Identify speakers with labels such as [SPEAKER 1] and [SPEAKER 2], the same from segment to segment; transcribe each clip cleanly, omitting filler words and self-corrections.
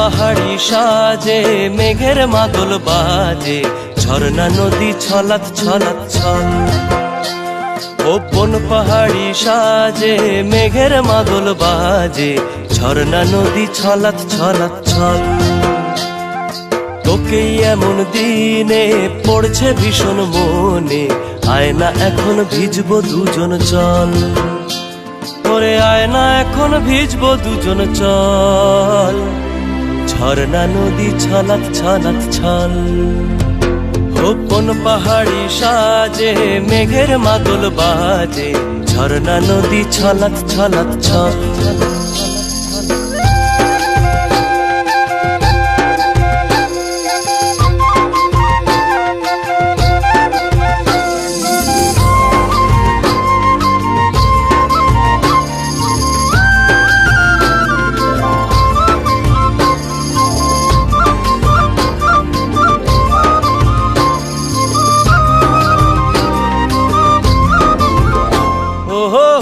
[SPEAKER 1] পাহাড়ি সাজে মেঘের মাদল বাজে, ঝর্ণা নদী ছলাৎ ছলাৎ ছল। বন পাহাড়ি সাজে মেঘের মাদল বাজে, ঝর্ণা নদী ছলাৎ ছলাৎ ছল। তোকেই এমন দিনে পড়ছে ভীষণ মনে, আয়না এখন ভিজবো দুজন চল। ওরে আয়না এখন ভিজবো দুজন চল, ঝর্ণা নদী ছলাৎ ছলাৎ ছল। কোন পাহাড়ি সাজে মেঘের মাদল বাজে, ঝর্ণা নদী ছলাৎ ছলাৎ ছল।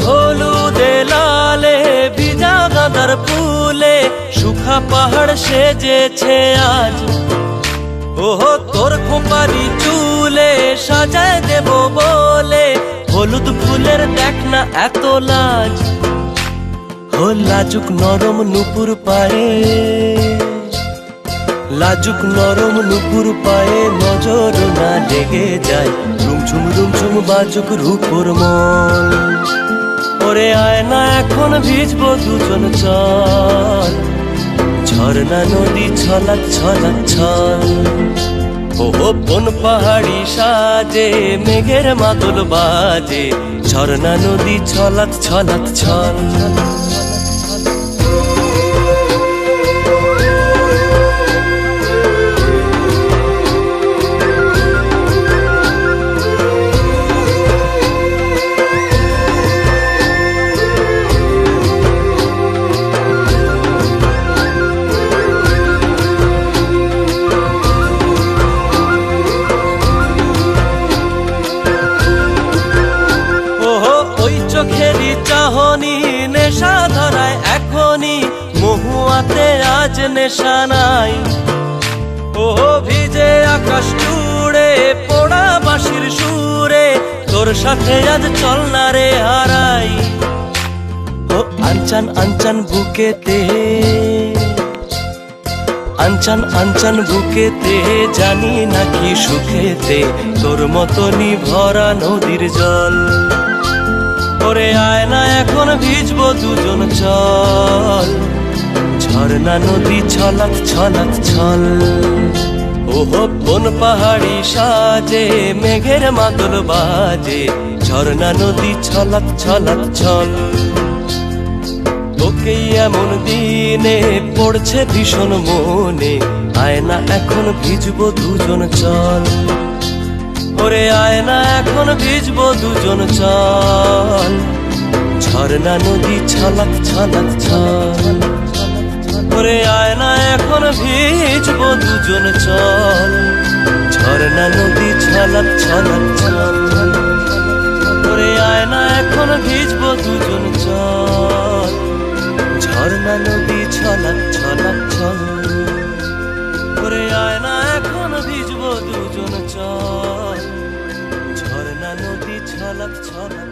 [SPEAKER 1] হলুদে লালে ভিজা গাঁদার ফুলে শুখা পাহাড় সেজেছে আজ। ওহো তোর খোপারি চুলে সাজায় দেব বলে, হলুদ ফুলের দেখ না এত লাজ। ও লাজুক নরম নুপুর পায়ে, লাজুক নরম নুপুর পায়ে নজর না লেগে যায়, রুমঝুম রুমঝুম বাজুক রূপর মন। ওরে আয়না এখন ভিজবো দুজন চল, ঝর্ণা নদী ছলাৎ ছলাৎ ছল। ও বন পাহাড়ি সাজে মেঘের মাদল বাজে, ঝর্ণা নদী ছলাৎ ছলাৎ ছল। চোখেরই চাহনি নেশা ধরায় এখনই, মহুয়াতে আজ নেশা নাই। ও ভিজে আকাশ জুড়ে পোড়া বাঁশির সুরে, তোর সাথে আজ চল না রে হারাই। ও আনচান আনচান বুকেতে, আনচান আনচান বুকেতে, জানি নাকি সুখেতে তোর মতনই ভরা নদীর জল। ওরে আয়না এখন ভিজবো দুজন চল, ঝর্ণা নদী ছলাৎ ছলাৎ ছল। ওহো বন পাহাড়ি সাজে মেঘের মাদল বাজে, ঝর্ণা নদী ছলাৎ ছলাৎ ছল। তোকেই এমন দিনে পড়ছে ভীষণ মনে, আয়না এখন ভিজবো দুজন চল। ওরে আয়না এখন ভিজবো দুজন চল, ঝর্ণা নদী ছলাৎ ছলাৎ ছল। ওরে আয়না এখন ভিজবো দুজন চল, ঝর্ণা নদী ছলাৎ ছলাৎ ছল। ওরে আয়না এখন ভিজবো দুজন চল, ঝর্ণা নদী ছলাৎ ছলাৎ ছল। ওরে আয়না এখন ভিজবো দুজন চল, ঝর্ণা নদী ছলাৎ ছলাৎ।